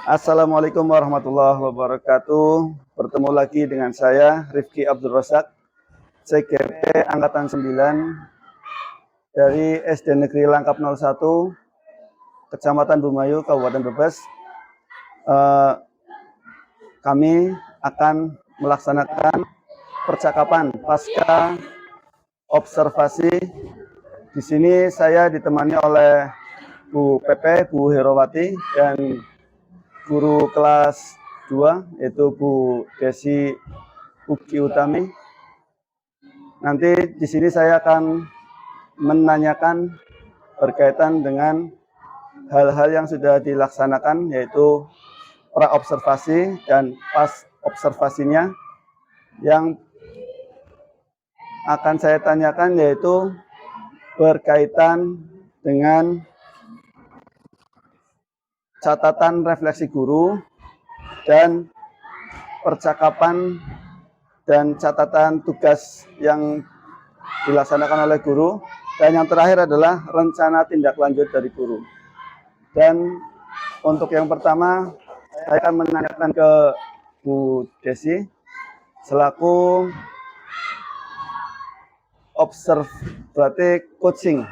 Assalamualaikum warahmatullahi wabarakatuh. Bertemu lagi dengan saya, Rifki Abdul Razak, CGP Angkatan 9 dari SD Negeri Langkap 01, Kecamatan Bumayu, Kabupaten Brebes. Kami akan melaksanakan percakapan pasca observasi. Di sini saya ditemani oleh Bu Pepe, Bu Herawati, dan guru kelas 2 yaitu Bu Desi Uki Utami. Nanti di sini saya akan menanyakan berkaitan dengan hal-hal yang sudah dilaksanakan, yaitu pra-observasi dan pas observasinya. Yang akan saya tanyakan yaitu berkaitan dengan catatan refleksi guru dan percakapan dan catatan tugas yang dilaksanakan oleh guru, dan yang terakhir adalah rencana tindak lanjut dari guru. Dan untuk yang pertama, saya akan menanyakan ke Bu Desi selaku observative coaching.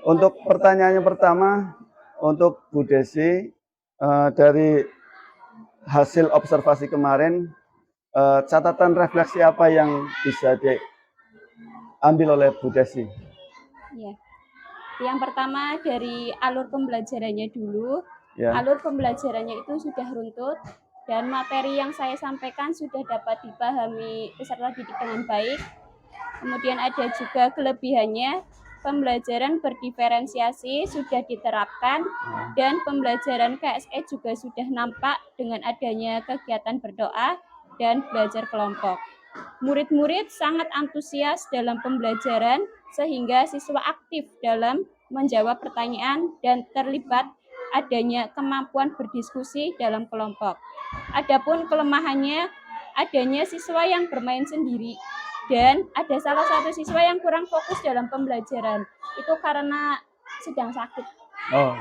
Untuk pertanyaannya pertama, untuk Bu Desi, dari hasil observasi kemarin, catatan refleksi apa yang bisa diambil oleh Bu Desi? Ya. Yang pertama dari alur pembelajarannya dulu. Ya. Alur pembelajarannya itu sudah runtut dan materi yang saya sampaikan sudah dapat dipahami peserta didik dengan baik. Kemudian ada juga kelebihannya, pembelajaran berdiferensiasi sudah diterapkan dan pembelajaran KSE juga sudah nampak dengan adanya kegiatan berdoa dan belajar kelompok. Murid-murid sangat antusias dalam pembelajaran sehingga siswa aktif dalam menjawab pertanyaan dan terlibat adanya kemampuan berdiskusi dalam kelompok. Adapun kelemahannya, adanya siswa yang bermain sendiri dan ada salah satu siswa yang kurang fokus dalam pembelajaran. Itu karena sedang sakit. Oh.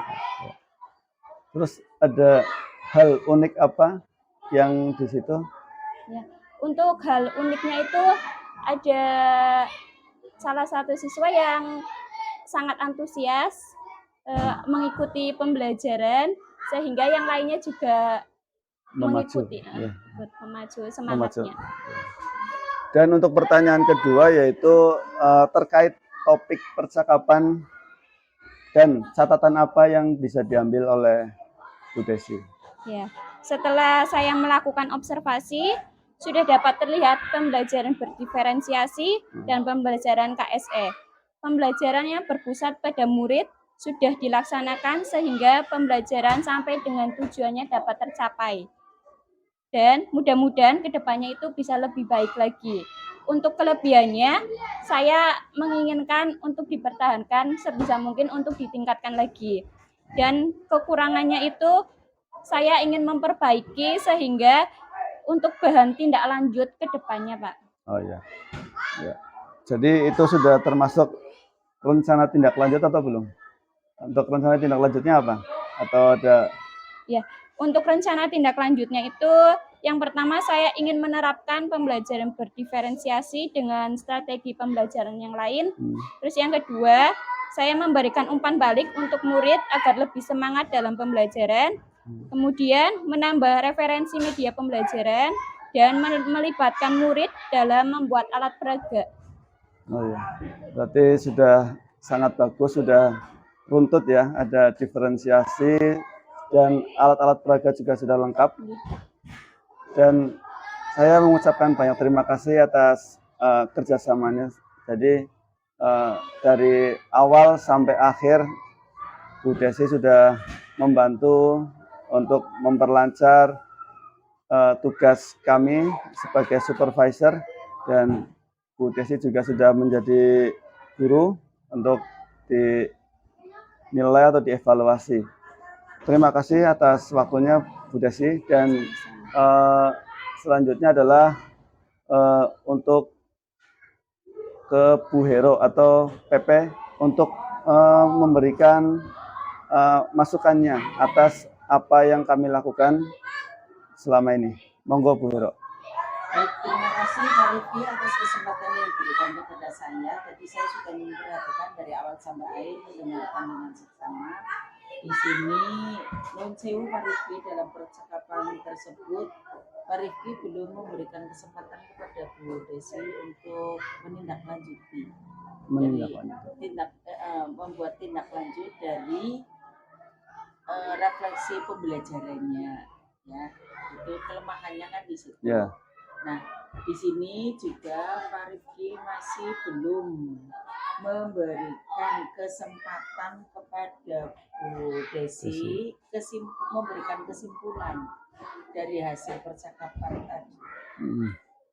Terus ada hal unik apa yang di situ? Ya. Untuk hal uniknya itu ada salah satu siswa yang sangat antusias mengikuti pembelajaran sehingga yang lainnya juga mengikuti, memacu semangatnya. Dan untuk pertanyaan kedua yaitu terkait topik percakapan dan catatan apa yang bisa diambil oleh Bu Desi? Ya, setelah saya melakukan observasi, sudah dapat terlihat pembelajaran berdiferensiasi dan pembelajaran KSE. Pembelajaran yang berpusat pada murid sudah dilaksanakan sehingga pembelajaran sampai dengan tujuannya dapat tercapai. Dan mudah-mudahan kedepannya itu bisa lebih baik lagi. Untuk kelebihannya, saya menginginkan untuk dipertahankan sebisa mungkin untuk ditingkatkan lagi. Dan kekurangannya itu saya ingin memperbaiki sehingga untuk bahan tindak lanjut ke depannya, Pak. Oh ya. Ya. Jadi itu sudah termasuk rencana tindak lanjut atau belum? Untuk rencana tindak lanjutnya apa? Atau ada? Ya, untuk rencana tindak lanjutnya itu yang pertama saya ingin menerapkan pembelajaran berdiferensiasi dengan strategi pembelajaran yang lain. Terus yang kedua, saya memberikan umpan balik untuk murid agar lebih semangat dalam pembelajaran. Kemudian menambah referensi media pembelajaran dan melibatkan murid dalam membuat alat peraga. Oh ya, berarti sudah sangat bagus, sudah runtut ya, ada diferensiasi dan alat-alat peraga juga sudah lengkap. Dan saya mengucapkan banyak terima kasih atas kerjasamanya. Jadi dari awal sampai akhir Bu Desi sudah membantu untuk memperlancar tugas kami sebagai supervisor, dan Bu Desi juga sudah menjadi guru untuk dinilai atau dievaluasi. Terima kasih atas waktunya Bu Desi, dan selanjutnya adalah untuk ke Bu Hero atau Pepe untuk memberikan masukannya atas apa yang kami lakukan selama ini. Monggo Bu Wiro. Baik, terima kasih Pak Rifki atas kesempatan yang diberikan kepada saya. Tadi saya sudah memperhatikan dari awal sampai akhir, mendengarkan dengan seksama. Di sini, non sewu Pak Rifki dalam percakapan tersebut, Pak Rifki belum memberikan kesempatan kepada Bu Desi untuk menindaklanjuti. Membuat tindak lanjut dari refleksi pembelajarannya, ya. Itu kelemahannya kan di situ. Ya. Nah, di sini juga Pak Rifki masih belum memberikan kesempatan kepada Bu Desi memberikan kesimpulan dari hasil percakapan tadi.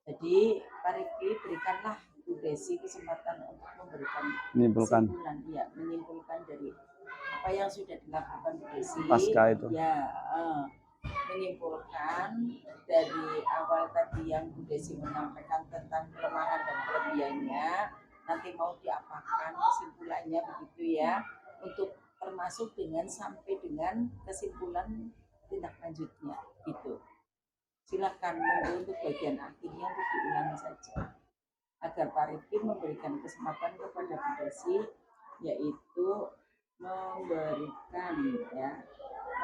Jadi Pak Rifki berikanlah Bu Desi kesempatan untuk memberikan kesimpulan, ya, menyimpulkan dari apa yang sudah dilakukan Bu Desi. Pasca itu. Ya, menyimpulkan dari awal tadi yang Bu Desi menyampaikan tentang kelemahan dan kelebihannya, nanti mau diapakan kesimpulannya begitu ya, untuk termasuk dengan sampai dengan kesimpulan tindak lanjutnya itu. Silakan untuk bagian akhirnya untuk diulangi saja agar Pak Rifki memberikan kesempatan kepada Bu Desi, yaitu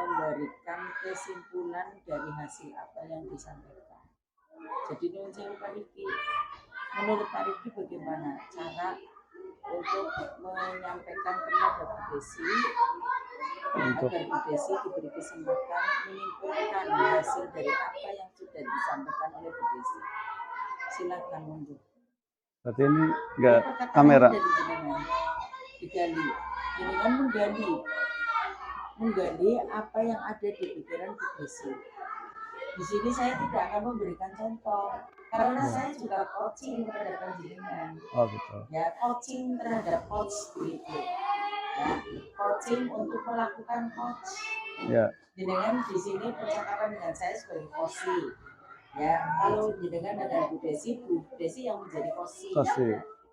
memberikan kesimpulan dari hasil apa yang disampaikan. Jadi menurut saya Pak Rifki, menurut Pak Rifki bagaimana cara untuk menyampaikan kepada Bu Desi agar Bu Desi diberi kesempatan menyimpulkan hasil dari apa yang sudah disampaikan oleh Bu Desi. Silakan monggo. Berarti ini enggak kamera. Digali. Jangan menggali apa yang ada di pikiran Bu Desi. Di sini saya tidak akan memberikan contoh karena saya juga coaching kepada panjenengan. Oh gitu. Ya, coaching terhadap coach begitu. Ya, coaching untuk melakukan coach. Ya. Jenengan di sini percakapan dengan saya sebagai coach. Ya, kalau jenengan dengan Bu Desi yang menjadi coach.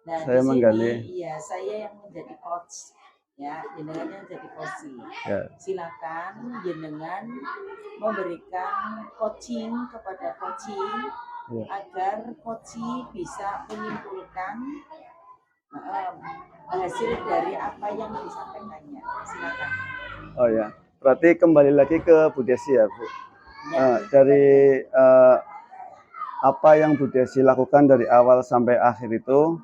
Nah, saya menggali. Iya, saya yang menjadi coach. Ya, jenengan yang jadi coach. Ya. Silakan jenengan memberikan coaching kepada coaching, ya, agar coaching bisa menyimpulkan hasil dari apa yang disampaikannya. Silakan. Oh ya, berarti kembali lagi ke Bu Desi ya, Bu. Ya. Dari apa yang Bu Desi lakukan dari awal sampai akhir itu,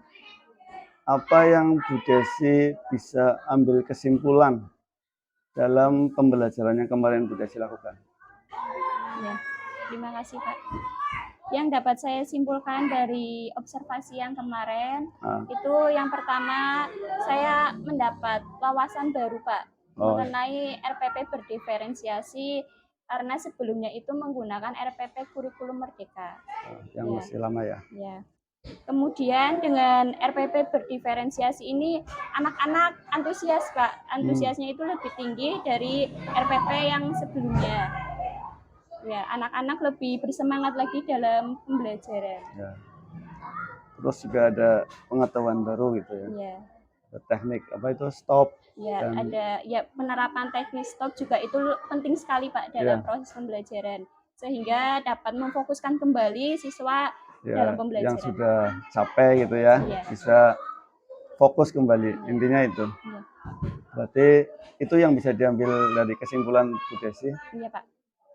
apa yang Bu Desi bisa ambil kesimpulan dalam pembelajaran yang kemarin Bu Desi lakukan? Ya, terima kasih Pak. Yang dapat saya simpulkan dari observasi yang kemarin, itu yang pertama saya mendapat wawasan baru Pak, mengenai RPP berdiferensiasi, karena sebelumnya itu menggunakan RPP kurikulum merdeka. Yang masih lama ya? Ya. Kemudian dengan RPP berdiferensiasi ini anak-anak antusias Pak, antusiasnya itu lebih tinggi dari RPP yang sebelumnya. Ya, anak-anak lebih bersemangat lagi dalam pembelajaran. Ya. Terus juga ada pengetahuan baru gitu ya? Ya. Ada teknik apa itu stop? Ya, ada ya penerapan teknik stop juga itu penting sekali Pak dalam proses pembelajaran, sehingga dapat memfokuskan kembali siswa dalam pembelajaran. Yang sudah capek gitu ya, bisa fokus kembali, intinya itu. Ya. Berarti itu yang bisa diambil dari kesimpulan Bu Desi? Iya Pak.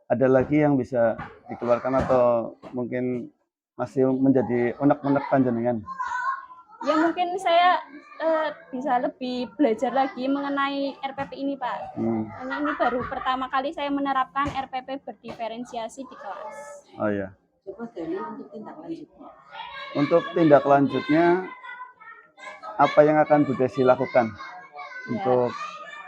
Ada lagi yang bisa dikeluarkan atau mungkin masih menjadi unek-unek panjenengan? Ya mungkin saya bisa lebih belajar lagi mengenai RPP ini Pak. Karena ini baru pertama kali saya menerapkan RPP berdiferensiasi di kelas. Oh ya. Coba gali untuk tindak lanjutnya. Untuk tindak lanjutnya, apa yang akan Bu Desi lakukan untuk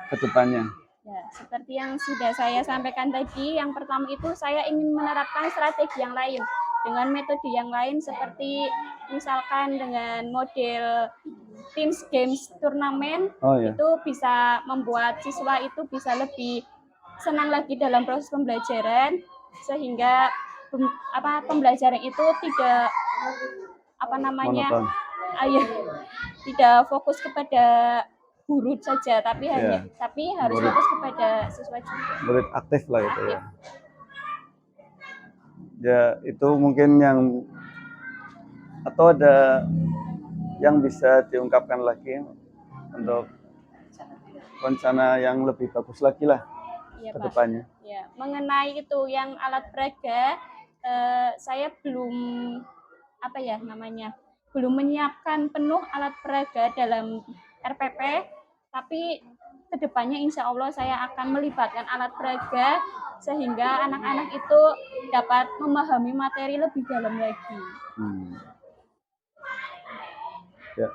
kedepannya? Ya, seperti yang sudah saya sampaikan tadi, yang pertama itu saya ingin menerapkan strategi yang lain dengan metode yang lain, seperti misalkan dengan model Teams Games Turnamen. Itu bisa membuat siswa itu bisa lebih senang lagi dalam proses pembelajaran, sehingga pembelajaran itu tidak tidak fokus kepada guru saja, tapi Iya. harus Murid. fokus kepada siswa juga. Murid aktif lah itu ya. Ya itu mungkin yang, atau ada yang bisa diungkapkan lagi untuk rencana yang lebih bagus lagi lah Iya, ke Pak. depannya. Ya, mengenai itu yang alat peraga, saya belum belum menyiapkan penuh alat peraga dalam RPP, tapi kedepannya insya Allah saya akan melibatkan alat peraga sehingga anak-anak itu dapat memahami materi lebih dalam lagi. Ya.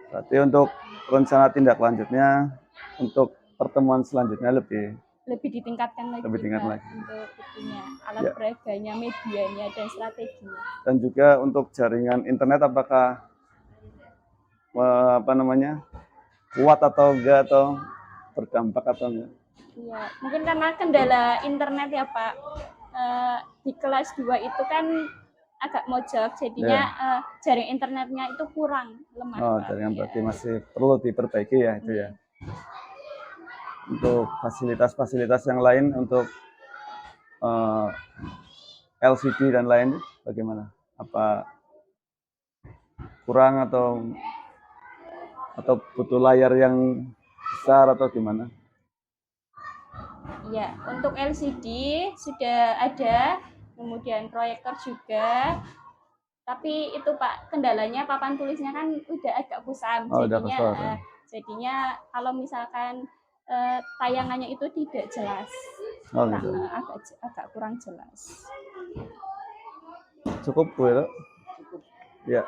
Berarti untuk rencana tindak lanjutnya untuk pertemuan selanjutnya lebih ditingkatkan lagi, tingkat Pak, lagi. untuk itunya, alat Ya. peraganya, medianya, dan strateginya. Dan juga untuk jaringan internet apakah kuat atau enggak, atau berdampak atau enggak? Iya, mungkin karena kendala internet ya Pak. Di kelas 2 itu kan agak mojok, jadinya jaring internetnya itu kurang, lemah. Oh, Pak. jaringan Ya. berarti masih perlu diperbaiki ya itu ya. Untuk fasilitas-fasilitas yang lain untuk LCD dan lain bagaimana? Apa kurang atau butuh layar yang besar atau gimana? Iya, untuk LCD sudah ada, kemudian proyektor juga. Tapi itu Pak, kendalanya papan tulisnya kan udah agak kusam. Oh, udah jadinya kesel, ya. jadinya kalau misalkan tayangannya itu tidak jelas. Oh, gitu. Agak kurang jelas. Cukup Bu Hero? Ya.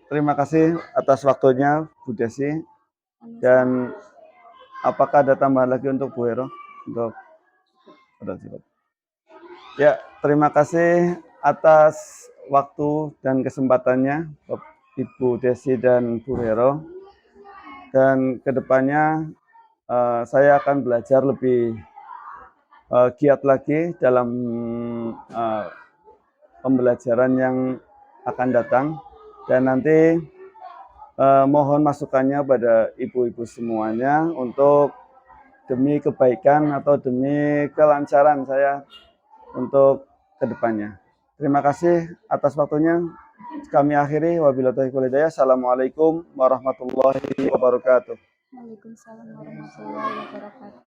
Terima kasih atas waktunya Bu Desi. Dan apakah ada tambahan lagi untuk Bu Hero? Cukup. Ya, terima kasih atas waktu dan kesempatannya Ibu Desi dan Bu Hero. Dan kedepannya saya akan belajar lebih giat lagi dalam pembelajaran yang akan datang, dan nanti mohon masukannya pada ibu-ibu semuanya untuk demi kebaikan atau demi kelancaran saya untuk kedepannya. Terima kasih atas waktunya. Kami akhiri, wabillahi taufiq wal hidayah. Assalamualaikum warahmatullahi wabarakatuh. Waalaikumsalam warahmatullahi wabarakatuh.